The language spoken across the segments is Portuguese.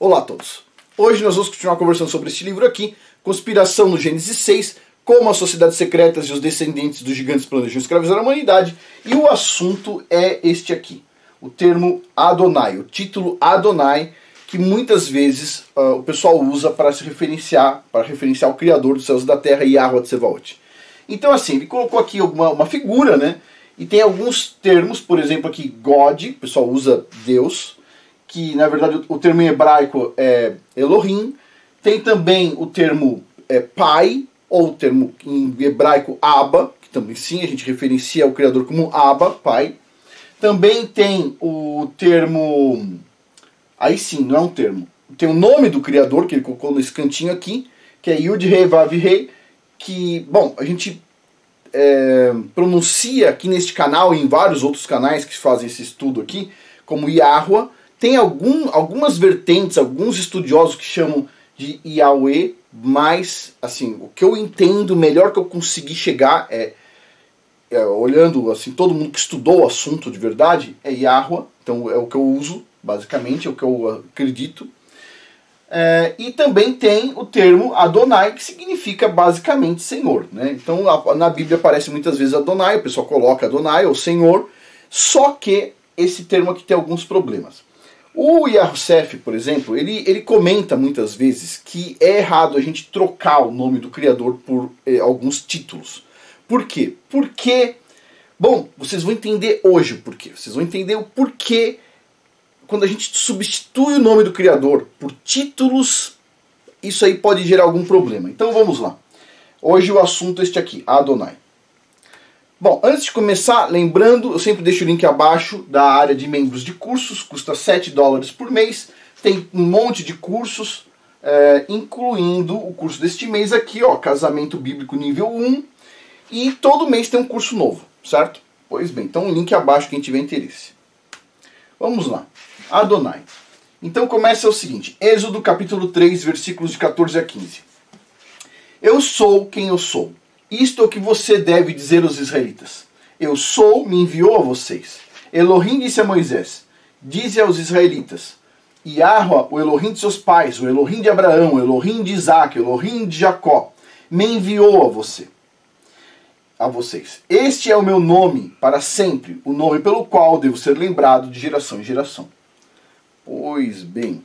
Olá a todos. Hoje nós vamos continuar conversando sobre este livro aqui, Conspiração no Gênesis 6, como as sociedades secretas e os descendentes dos gigantes planejam escravizar a humanidade, e o assunto é este aqui, o termo Adonai, o título Adonai, que muitas vezes o pessoal usa para se referenciar, o Criador dos céus e da terra, Yahweh Tsevaot. Então assim, ele colocou aqui uma figura, né? E tem alguns termos, por exemplo aqui God, o pessoal usa Deus, que na verdade o termo em hebraico é Elohim. Tem também o termo Pai, ou o termo em hebraico Abba, que também sim a gente referencia o Criador como Abba, Pai. Também tem o termo, aí sim, não é um termo, tem o nome do Criador, que ele colocou nesse cantinho aqui, que é Yud Rei Vav Rei, que, bom, a gente pronuncia aqui neste canal e em vários outros canais que fazem esse estudo aqui, como Yahweh. Tem algumas vertentes, alguns estudiosos que chamam de Yahweh, mas assim, o que eu entendo, melhor que eu consegui chegar olhando assim, todo mundo que estudou o assunto de verdade, é Yahweh, então é o que eu uso, basicamente, é o que eu acredito. E também tem o termo Adonai, que significa basicamente Senhor, né? Então na Bíblia aparece muitas vezes Adonai, o pessoal coloca Adonai ou Senhor, só que esse termo aqui tem alguns problemas. O Yahussef, por exemplo, ele comenta muitas vezes que é errado a gente trocar o nome do Criador por alguns títulos. Por quê? Porque, bom, vocês vão entender hoje o porquê. Vocês vão entender o porquê quando a gente substitui o nome do Criador por títulos, isso aí pode gerar algum problema. Então vamos lá. Hoje o assunto é este aqui, Adonai. Bom, antes de começar, lembrando, eu sempre deixo o link abaixo da área de membros de cursos, custa $7 por mês, tem um monte de cursos, incluindo o curso deste mês aqui, ó, Casamento Bíblico nível 1, e todo mês tem um curso novo, certo? Pois bem, então o link abaixo quem tiver interesse. Vamos lá, Adonai. Então começa o seguinte, Êxodo capítulo 3, versículos de 14 a 15. Eu sou quem eu sou. Isto é o que você deve dizer aos israelitas. Eu sou, me enviou a vocês. Elohim disse a Moisés, dize aos israelitas, Yahweh, o Elohim de seus pais, o Elohim de Abraão, o Elohim de Isaac, o Elohim de Jacó, me enviou a vocês. Este é o meu nome para sempre, o nome pelo qual devo ser lembrado de geração em geração. Pois bem,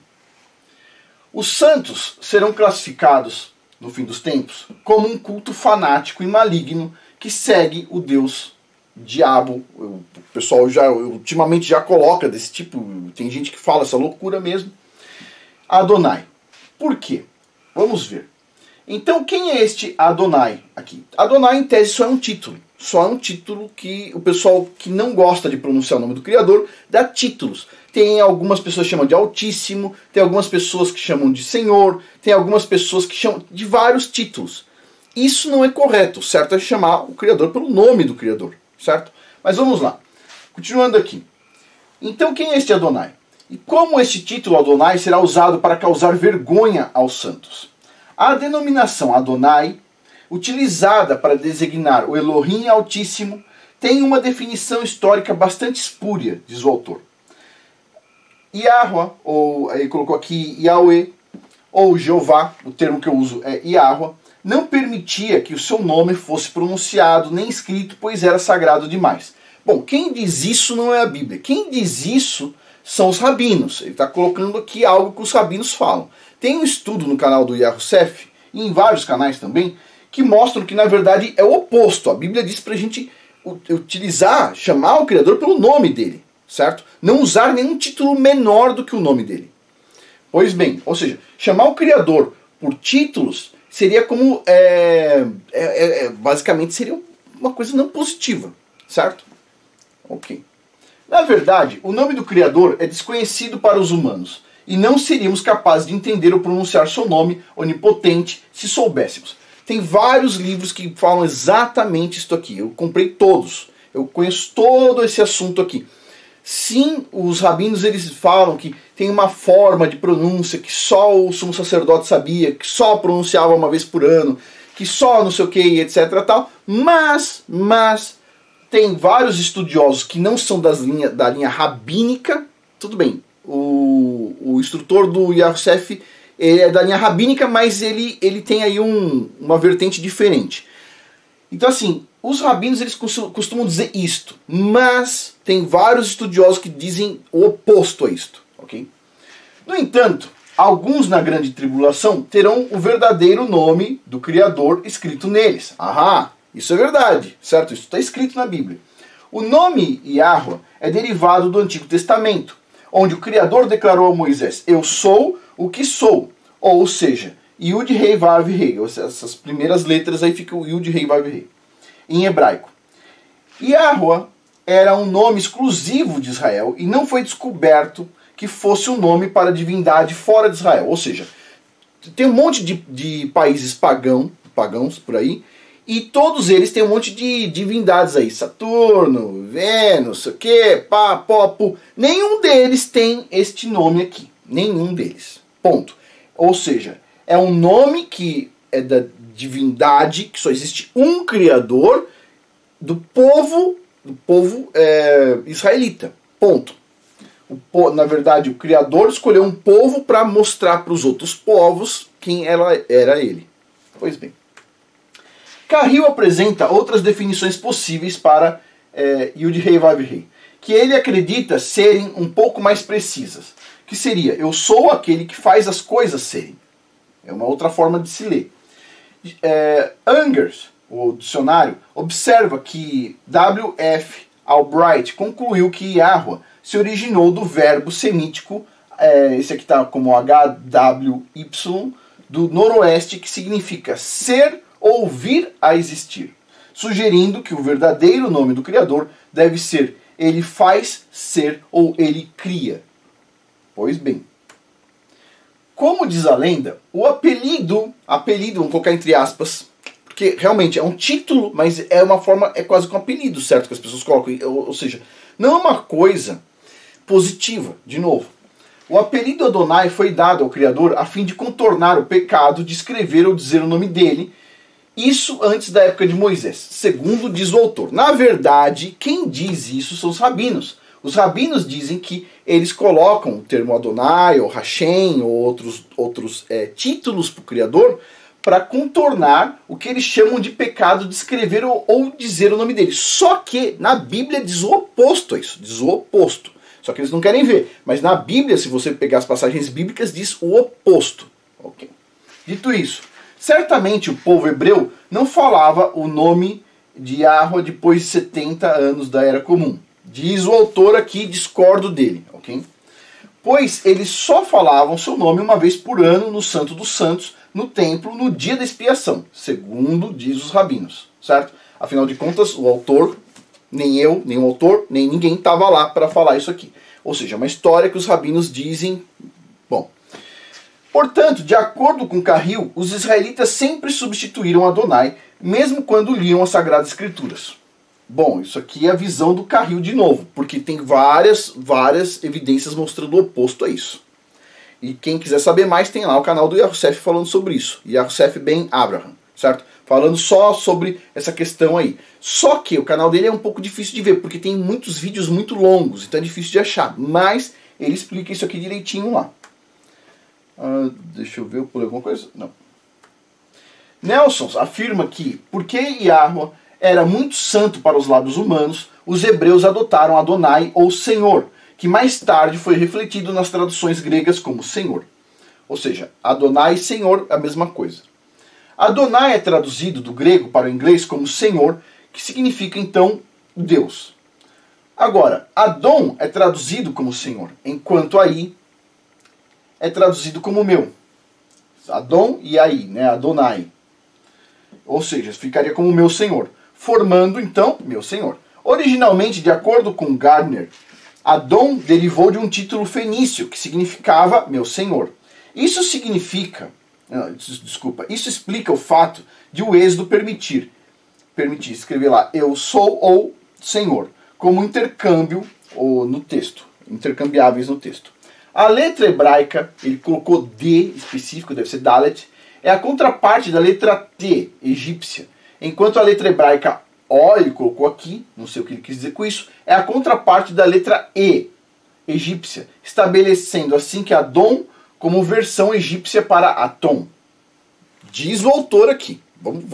os santos serão classificados no fim dos tempos, como um culto fanático e maligno que segue o Deus diabo. O pessoal ultimamente já coloca desse tipo, tem gente que fala essa loucura mesmo. Adonai. Por quê? Vamos ver. Então quem é este Adonai aqui? Adonai em tese só é um título que o pessoal que não gosta de pronunciar o nome do Criador dá títulos. Tem algumas pessoas que chamam de Altíssimo, tem algumas pessoas que chamam de Senhor, tem algumas pessoas que chamam de vários títulos. Isso não é correto, o certo é chamar o Criador pelo nome do Criador, certo? Mas vamos lá, continuando aqui. Então quem é este Adonai? E como este título Adonai será usado para causar vergonha aos santos? A denominação Adonai, utilizada para designar o Elohim Altíssimo, tem uma definição histórica bastante espúria, diz o autor. Yahweh, ou ele colocou aqui Yahweh, ou Jeová, o termo que eu uso é Yahweh, não permitia que o seu nome fosse pronunciado nem escrito, pois era sagrado demais. Bom, quem diz isso não é a Bíblia. Quem diz isso são os rabinos. Ele está colocando aqui algo que os rabinos falam. Tem um estudo no canal do Yahussef, e em vários canais também, que mostram que na verdade é o oposto. A Bíblia diz para a gente chamar o Criador pelo nome dele, certo? Não usar nenhum título menor do que o nome dele. Pois bem, ou seja, chamar o Criador por títulos seria como, basicamente seria uma coisa não positiva, certo? Ok. Na verdade, o nome do Criador é desconhecido para os humanos, e não seríamos capazes de entender ou pronunciar seu nome onipotente se soubéssemos. Tem vários livros que falam exatamente isso aqui. Eu comprei todos. Eu conheço todo esse assunto aqui. Sim, os rabinos eles falam que tem uma forma de pronúncia que só o sumo sacerdote sabia, que só pronunciava uma vez por ano, que só não sei o que, etc. Tal. Mas tem vários estudiosos que não são da linha rabínica, tudo bem, o instrutor do Yosef, ele é da linha rabínica, mas ele tem aí uma vertente diferente. Então assim, os rabinos eles costumam dizer isto, mas tem vários estudiosos que dizem o oposto a isto, ok? No entanto, alguns na grande tribulação terão o verdadeiro nome do Criador escrito neles. Ahá, isso é verdade, certo? Isso está escrito na Bíblia. O nome Yahweh é derivado do Antigo Testamento, onde o Criador declarou a Moisés: eu sou o que sou. Ou seja, Yud Rei Vav Rei. Essas primeiras letras aí ficam Yud Rei Vav Rei, em hebraico. Yahweh era um nome exclusivo de Israel e não foi descoberto que fosse um nome para divindade fora de Israel. Ou seja, tem um monte de países pagãos por aí, e todos eles têm um monte de divindades aí. Saturno, Vênus, sei o que, pá, pó, pu. Nenhum deles tem este nome aqui. Nenhum deles. Ponto. Ou seja, é um nome que é da divindade, que só existe um criador do povo israelita. Ponto. Na verdade, o Criador escolheu um povo para mostrar para os outros povos quem era ele. Pois bem. Carril apresenta outras definições possíveis para Yud Rei Vav Rei, que ele acredita serem um pouco mais precisas. Que seria: eu sou aquele que faz as coisas serem. É uma outra forma de se ler. Angers, o dicionário, observa que W.F. Albright concluiu que Yahweh se originou do verbo semítico, esse aqui está como HWY, do noroeste, que significa ser ou vir a existir, sugerindo que o verdadeiro nome do Criador deve ser ele faz ser ou ele cria. Pois bem, como diz a lenda, o apelido, vamos colocar entre aspas, porque realmente é um título, mas é quase que um apelido, certo, que as pessoas colocam, ou seja, não é uma coisa positiva, de novo. O apelido Adonai foi dado ao Criador a fim de contornar o pecado de escrever ou dizer o nome dele, isso antes da época de Moisés, segundo diz o autor. Na verdade, quem diz isso são os rabinos. Os rabinos dizem que eles colocam o termo Adonai, ou Hashem, ou outros títulos para o Criador, para contornar o que eles chamam de pecado de escrever ou dizer o nome dele. Só que na Bíblia diz o oposto a isso, diz o oposto. Só que eles não querem ver. Mas na Bíblia, se você pegar as passagens bíblicas, diz o oposto. Okay. Dito isso, certamente o povo hebreu não falava o nome de Yahweh depois de 70 anos da Era Comum. Diz o autor aqui, discordo dele. Okay? Pois eles só falavam seu nome uma vez por ano no Santo dos Santos, no templo, no dia da expiação, segundo diz os rabinos. Certo? Afinal de contas, o autor... Nem eu, nem o autor, nem ninguém estava lá para falar isso aqui. Ou seja, uma história que os rabinos dizem... Bom, portanto, de acordo com Carril, os israelitas sempre substituíram Adonai, mesmo quando liam as Sagradas Escrituras. Bom, isso aqui é a visão do Carril de novo, porque tem várias evidências mostrando o oposto a isso. E quem quiser saber mais, tem lá o canal do Yosef falando sobre isso. Yosef Ben Abraham, certo? Falando só sobre essa questão aí. Só que o canal dele é um pouco difícil de ver, porque tem muitos vídeos muito longos, então é difícil de achar. Mas ele explica isso aqui direitinho lá. Deixa eu ver, eu pulei alguma coisa? Não. Nelson afirma que, porque Yahweh era muito santo para os lábios humanos, os hebreus adotaram Adonai ou Senhor, que mais tarde foi refletido nas traduções gregas como Senhor. Ou seja, Adonai e Senhor é a mesma coisa. Adonai é traduzido do grego para o inglês como Senhor, que significa então Deus. Agora, Adon é traduzido como Senhor, enquanto aí é traduzido como meu. Adon e aí, né? Adonai. Ou seja, ficaria como meu Senhor, formando então meu Senhor. Originalmente, de acordo com Gardner, Adon derivou de um título fenício que significava meu Senhor. Isso explica o fato de o Êxodo permitir escrever lá eu sou ou Senhor, como intercâmbio no texto, intercambiáveis no texto. A letra hebraica, ele colocou D específico, deve ser Dalet, é a contraparte da letra T, egípcia, enquanto a letra hebraica O, ele colocou aqui, não sei o que ele quis dizer com isso, é a contraparte da letra E, egípcia, estabelecendo assim que Adon como versão egípcia para Atom. Diz o autor aqui. Vamos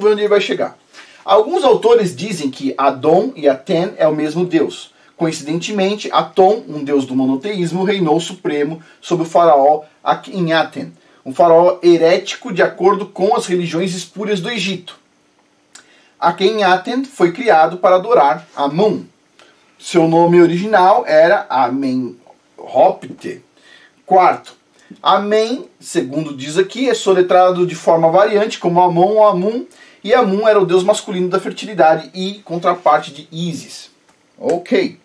ver onde ele vai chegar. Alguns autores dizem que Adon e Aten é o mesmo Deus. Coincidentemente, Atom, um deus do monoteísmo, reinou supremo sobre o faraó Akhenaten, um faraó herético de acordo com as religiões espúrias do Egito. Akhenaten foi criado para adorar Amon. Seu nome original era Amenhotep IV. Amen, segundo diz aqui, é soletrado de forma variante como Amon ou Amun, e Amun era o deus masculino da fertilidade e contraparte de Ísis. Ok.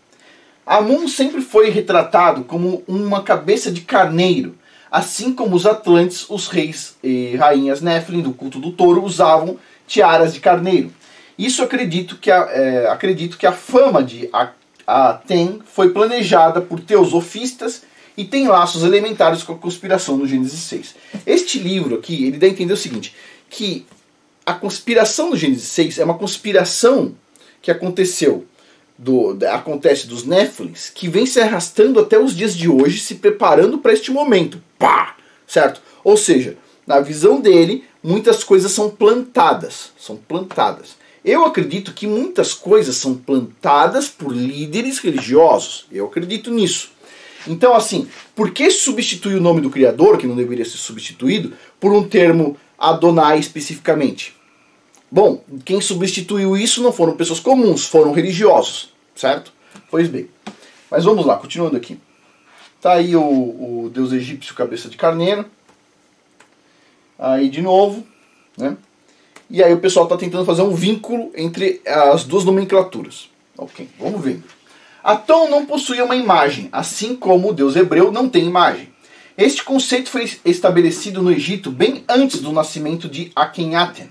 Amun sempre foi retratado como uma cabeça de carneiro, assim como os Atlantes, os reis e rainhas Nephilim do culto do touro usavam tiaras de carneiro. Isso acredito que a fama de Aten foi planejada por teosofistas e tem laços elementares com a conspiração no Gênesis 6. Este livro aqui, ele dá a entender o seguinte, que a conspiração do Gênesis 6 é uma conspiração que acontece dos Néfilins, que vem se arrastando até os dias de hoje, se preparando para este momento. Pá! Certo? Ou seja, na visão dele, muitas coisas são plantadas. Eu acredito que muitas coisas são plantadas por líderes religiosos. Eu acredito nisso. Então, assim, por que substituir o nome do Criador, que não deveria ser substituído, por um termo Adonai especificamente? Bom, quem substituiu isso não foram pessoas comuns, foram religiosos, certo? Pois bem. Mas vamos lá, continuando aqui. Tá aí o deus egípcio cabeça de carneiro. Aí de novo, né? E aí o pessoal está tentando fazer um vínculo entre as duas nomenclaturas. Ok, vamos ver. Atom não possuía uma imagem, assim como o deus hebreu não tem imagem. Este conceito foi estabelecido no Egito bem antes do nascimento de Akhenaten.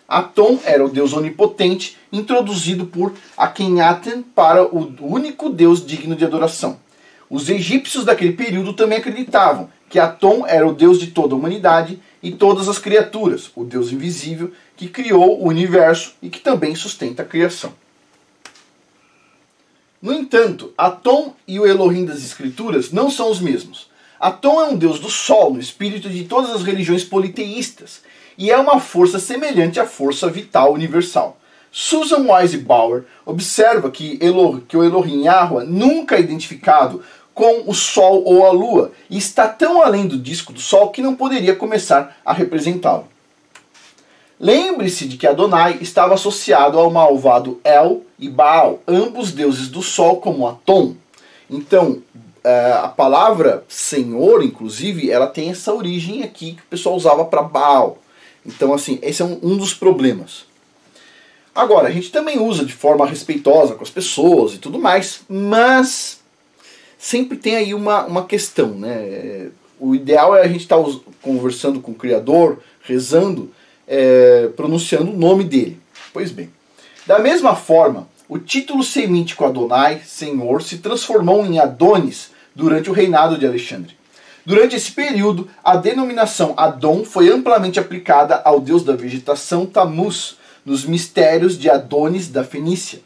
Atom era o deus onipotente, introduzido por Akhenaten para o único deus digno de adoração. Os egípcios daquele período também acreditavam que Atom era o deus de toda a humanidade e todas as criaturas, o deus invisível que criou o universo e que também sustenta a criação. No entanto, Atom e o Elohim das Escrituras não são os mesmos. Atom é um deus do sol, no espírito de todas as religiões politeístas, e é uma força semelhante à força vital universal. Susan Wise Bauer observa que o Elohim Yahweh nunca é identificado com o Sol ou a Lua, e está tão além do disco do Sol que não poderia começar a representá-lo. Lembre-se de que Adonai estava associado ao malvado El e Baal, ambos deuses do Sol como Atom. Então, a palavra Senhor, inclusive, ela tem essa origem aqui que o pessoal usava para Baal. Então, assim, esse é um dos problemas. Agora, a gente também usa de forma respeitosa com as pessoas e tudo mais, mas sempre tem aí uma questão, né? O ideal é a gente estar conversando com o Criador, rezando, pronunciando o nome dele. Pois bem, da mesma forma, o título semítico Adonai, Senhor, se transformou em Adonis durante o reinado de Alexandre. Durante esse período, a denominação Adon foi amplamente aplicada ao deus da vegetação Tammuz, nos mistérios de Adonis da Fenícia.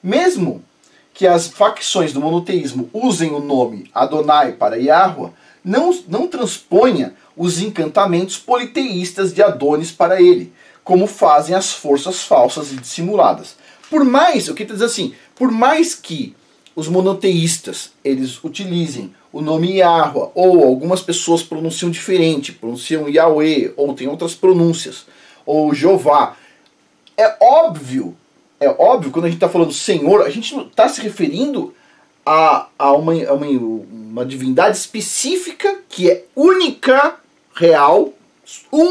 Mesmo que as facções do monoteísmo usem o nome Adonai para Yahweh, não transponha os encantamentos politeístas de Adonis para ele, como fazem as forças falsas e dissimuladas. Por mais que os monoteístas eles utilizem o nome Yahweh, ou algumas pessoas pronunciam diferente, pronunciam Yahweh, ou tem outras pronúncias, ou Jeová, é óbvio, quando a gente está falando Senhor, a gente não está se referindo a uma divindade específica que é única, real,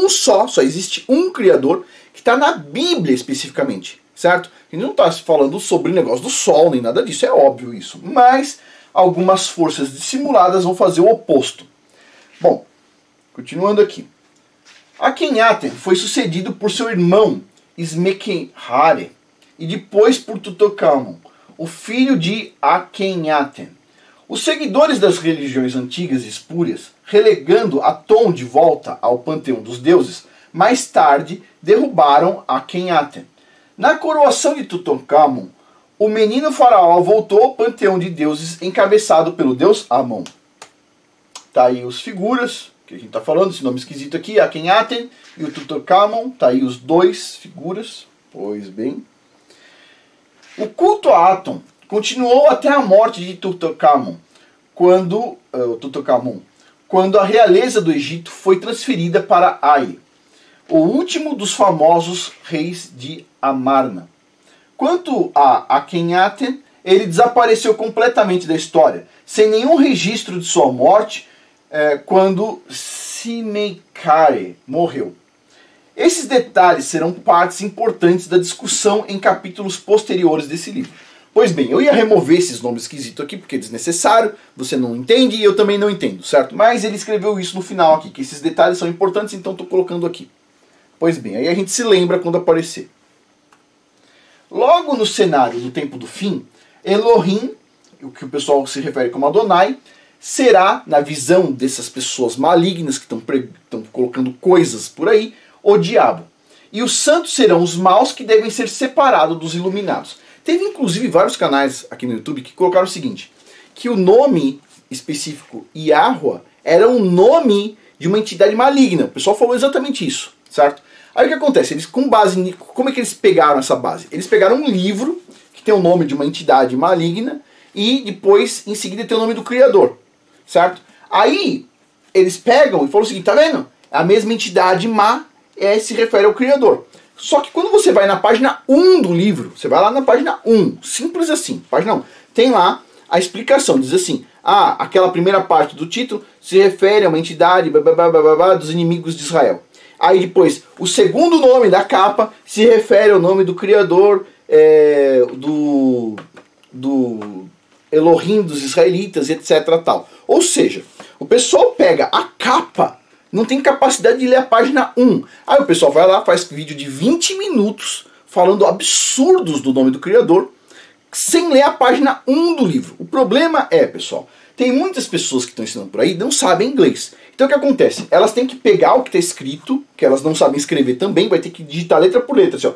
só existe um Criador, que está na Bíblia especificamente, certo? A gente não está falando sobre o negócio do sol, nem nada disso, é óbvio isso. Mas algumas forças dissimuladas vão fazer o oposto. Bom, continuando aqui. Akhenaten foi sucedido por seu irmão Smekhare e depois por Tutankhamon, o filho de Akhenaten. Os seguidores das religiões antigas e espúrias, relegando Atom de volta ao panteão dos deuses, mais tarde derrubaram Akhenaten. Na coroação de Tutankhamon, o menino faraó voltou ao panteão de deuses encabeçado pelo deus Amon. Tá aí os figuras que a gente tá falando, esse nome esquisito aqui, Akhenaten e o Tutankhamon. Tá aí os dois figuras. Pois bem. O culto a Aton continuou até a morte de Tutankhamon, quando a realeza do Egito foi transferida para Ai, o último dos famosos reis de Amarna. Quanto a Akhenaten, ele desapareceu completamente da história, sem nenhum registro de sua morte, quando Simeikare morreu. Esses detalhes serão partes importantes da discussão em capítulos posteriores desse livro. Pois bem, eu ia remover esses nomes esquisitos aqui, porque é desnecessário, você não entende e eu também não entendo, certo? Mas ele escreveu isso no final aqui, que esses detalhes são importantes, então estou colocando aqui. Pois bem, aí a gente se lembra quando aparecer. Logo no cenário do tempo do fim, Elohim, o que o pessoal se refere como Adonai, será, na visão dessas pessoas malignas que estão colocando coisas por aí, o diabo. E os santos serão os maus que devem ser separados dos iluminados. Teve inclusive vários canais aqui no YouTube que colocaram o seguinte, que o nome específico Yahweh era um nome de uma entidade maligna. O pessoal falou exatamente isso, certo? Aí o que acontece? Eles, com base como é que eles pegaram essa base? Eles pegaram um livro que tem o nome de uma entidade maligna e depois, em seguida, tem o nome do Criador, certo? Aí eles pegam e falam o seguinte, tá vendo? A mesma entidade má se refere ao Criador. Só que quando você vai na página 1 do livro, você vai lá na página 1, simples assim, página 1, tem lá a explicação, diz assim, aquela primeira parte do título se refere a uma entidade dos inimigos de Israel. Aí depois, o segundo nome da capa se refere ao nome do Criador, do Elohim dos israelitas, etc. Tal. Ou seja, o pessoal pega a capa, não tem capacidade de ler a página 1. Aí o pessoal vai lá, faz vídeo de 20 minutos falando absurdos do nome do Criador, sem ler a página 1 do livro. O problema é, pessoal, tem muitas pessoas que estão ensinando por aí não sabem inglês. Então o que acontece? Elas têm que pegar o que está escrito, que elas não sabem escrever também, vai ter que digitar letra por letra, assim, ó,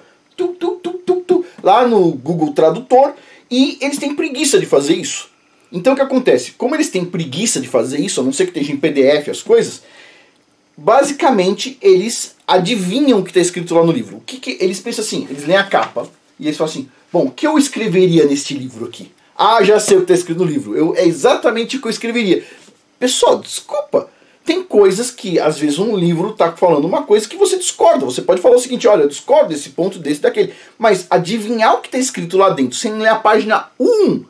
lá no Google Tradutor, e eles têm preguiça de fazer isso. Então o que acontece? Como eles têm preguiça de fazer isso, a não ser que esteja em PDF as coisas, basicamente eles adivinham o que está escrito lá no livro. Eles pensam assim, eles leem a capa e eles falam assim, bom, o que eu escreveria neste livro aqui? Já sei o que está escrito no livro, é exatamente o que eu escreveria. Pessoal, desculpa, tem coisas que às vezes um livro está falando uma coisa que você discorda. Você pode falar o seguinte, olha, eu discordo desse ponto, desse, daquele. Mas adivinhar o que está escrito lá dentro sem ler a página 1,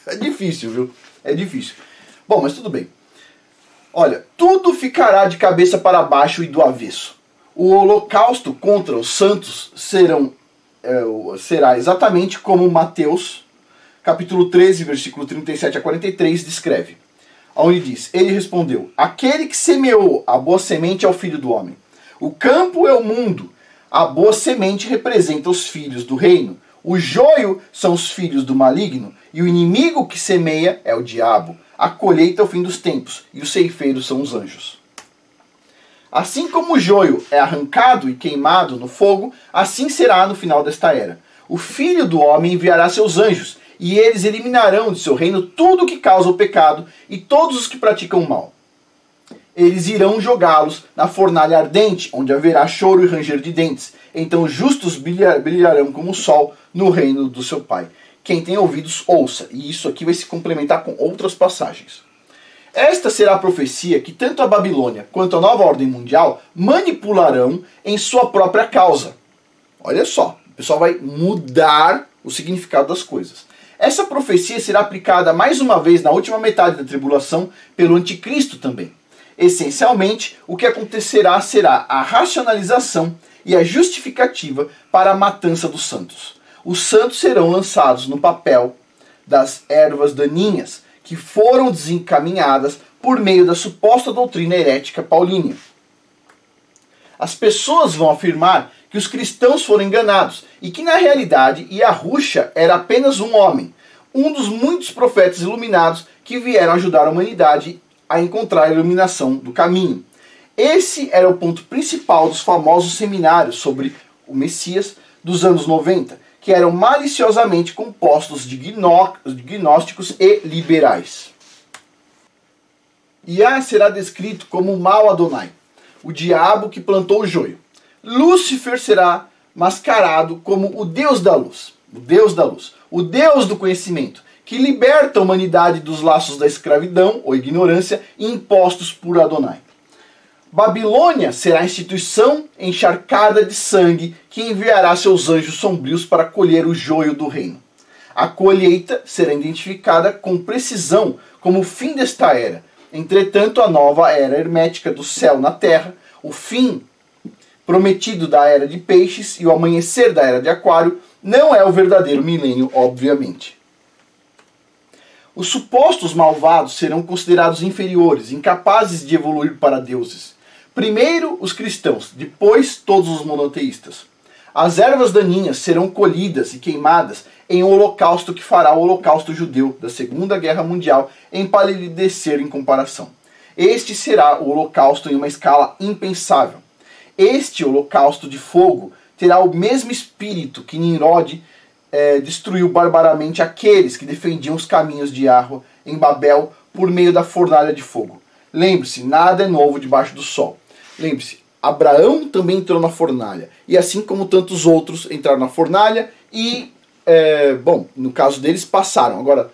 é difícil, viu? É difícil. Bom, mas tudo bem. Olha, tudo ficará de cabeça para baixo e do avesso. O holocausto contra os santos será exatamente como Mateus, capítulo 13, versículo 37 a 43, descreve. Onde diz, ele respondeu, aquele que semeou a boa semente é o filho do homem. O campo é o mundo. A boa semente representa os filhos do reino. O joio são os filhos do maligno. E o inimigo que semeia é o diabo. A colheita é o fim dos tempos, e os ceifeiros são os anjos. Assim como o joio é arrancado e queimado no fogo, assim será no final desta era. O Filho do Homem enviará seus anjos, e eles eliminarão de seu reino tudo que causa o pecado e todos os que praticam o mal. Eles irão jogá-los na fornalha ardente, onde haverá choro e ranger de dentes. Então os justos brilharão como o sol no reino do seu Pai. Quem tem ouvidos, ouça. E isso aqui vai se complementar com outras passagens. Esta será a profecia que tanto a Babilônia quanto a nova ordem mundial manipularão em sua própria causa. Olha só, o pessoal vai mudar o significado das coisas. Essa profecia será aplicada mais uma vez na última metade da tribulação pelo anticristo também. Essencialmente, o que acontecerá será a racionalização e a justificativa para a matança dos santos. Os santos serão lançados no papel das ervas daninhas que foram desencaminhadas por meio da suposta doutrina herética paulínea. As pessoas vão afirmar que os cristãos foram enganados e que na realidade Yahusha era apenas um homem, um dos muitos profetas iluminados que vieram ajudar a humanidade a encontrar a iluminação do caminho. Esse era o ponto principal dos famosos seminários sobre o Messias dos anos 90, que eram maliciosamente compostos de gnósticos e liberais. Iá será descrito como o mau Adonai, o diabo que plantou o joio. Lúcifer será mascarado como o Deus da luz, o Deus do conhecimento, que liberta a humanidade dos laços da escravidão ou ignorância impostos por Adonai. Babilônia será a instituição encharcada de sangue que enviará seus anjos sombrios para colher o joio do reino. A colheita será identificada com precisão como o fim desta era. Entretanto, a nova era hermética do céu na terra, o fim prometido da era de peixes e o amanhecer da era de aquário, não é o verdadeiro milênio, obviamente. Os supostos malvados serão considerados inferiores, incapazes de evoluir para deuses. Primeiro os cristãos, depois todos os monoteístas. As ervas daninhas serão colhidas e queimadas em um holocausto que fará o holocausto judeu da Segunda Guerra Mundial empalidecer em comparação. Este será o holocausto em uma escala impensável. Este holocausto de fogo terá o mesmo espírito que Nimrod destruiu barbaramente aqueles que defendiam os caminhos de Yahweh em Babel por meio da fornalha de fogo. Lembre-se, nada é novo debaixo do sol. Lembre-se, Abraão também entrou na fornalha, e assim como tantos outros entraram na fornalha e, no caso deles, passaram. Agora,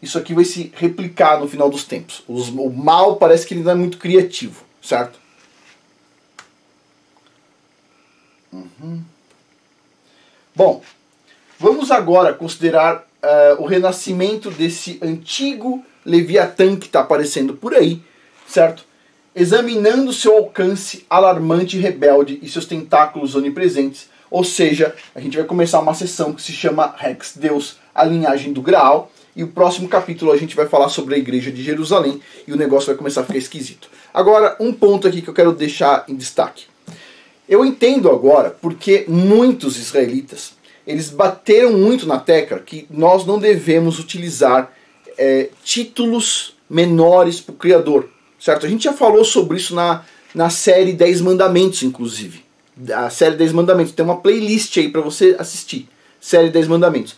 isso aqui vai se replicar no final dos tempos. O mal parece que ele não é muito criativo, certo? Bom, vamos agora considerar o renascimento desse antigo Leviatã que está aparecendo por aí, certo? Examinando seu alcance alarmante e rebelde e seus tentáculos onipresentes. Ou seja, a gente vai começar uma sessão que se chama Rex Deus, a linhagem do Graal. E o próximo capítulo a gente vai falar sobre a igreja de Jerusalém e o negócio vai começar a ficar esquisito. Agora, um ponto aqui que eu quero deixar em destaque. Eu entendo agora porque muitos israelitas, eles bateram muito na tecla que nós não devemos utilizar títulos menores para o Criador, certo? A gente já falou sobre isso na série 10 Mandamentos, inclusive. A série 10 Mandamentos, tem uma playlist aí para você assistir. Série 10 Mandamentos.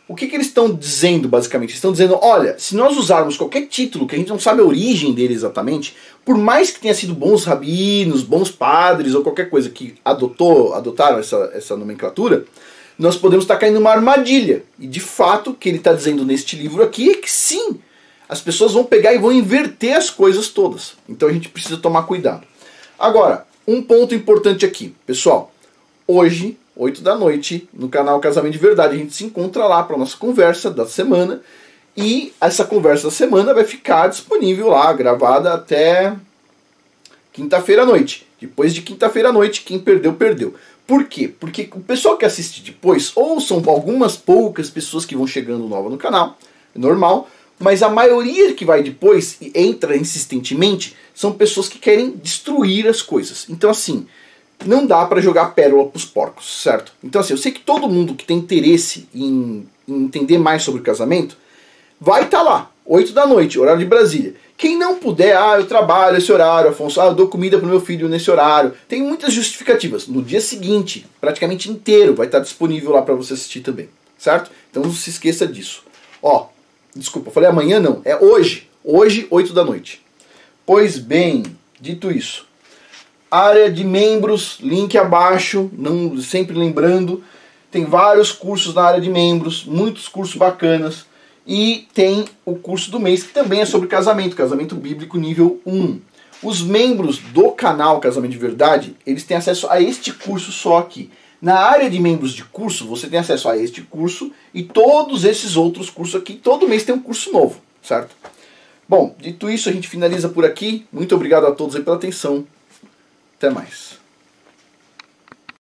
O que eles estão dizendo, basicamente? Eles estão dizendo, olha, se nós usarmos qualquer título que a gente não sabe a origem dele exatamente, por mais que tenha sido bons rabinos, bons padres ou qualquer coisa que adotaram essa nomenclatura, nós podemos estar caindo numa armadilha. E de fato, o que ele está dizendo neste livro aqui é que sim, as pessoas vão pegar e vão inverter as coisas todas. Então a gente precisa tomar cuidado. Agora, um ponto importante aqui, pessoal. Hoje, 8 da noite, no canal Casamento de Verdade, a gente se encontra lá para a nossa conversa da semana. E essa conversa da semana vai ficar disponível lá, gravada até quinta-feira à noite. Depois de quinta-feira à noite, quem perdeu, perdeu. Por quê? Porque o pessoal que assiste depois, ou são algumas poucas pessoas que vão chegando nova no canal, é normal, mas a maioria que vai depois e entra insistentemente são pessoas que querem destruir as coisas. Então assim, não dá para jogar pérola pros porcos, certo? Então assim, eu sei que todo mundo que tem interesse em entender mais sobre o casamento, vai estar lá, 8 da noite, horário de Brasília. Quem não puder, eu trabalho esse horário, Afonso, eu dou comida pro meu filho nesse horário. Tem muitas justificativas. No dia seguinte, praticamente inteiro, vai estar disponível lá para você assistir também, certo? Então não se esqueça disso. Desculpa, eu falei amanhã não, é hoje. Hoje, 8 da noite. Pois bem, dito isso, área de membros, link abaixo, não, sempre lembrando, tem vários cursos na área de membros, muitos cursos bacanas. E tem o curso do mês, que também é sobre casamento bíblico nível 1. Os membros do canal Casamento de Verdade, eles têm acesso a este curso só aqui. Na área de membros de curso, você tem acesso a este curso e todos esses outros cursos aqui. Todo mês tem um curso novo, certo? Bom, dito isso, a gente finaliza por aqui. Muito obrigado a todos aí pela atenção. Até mais.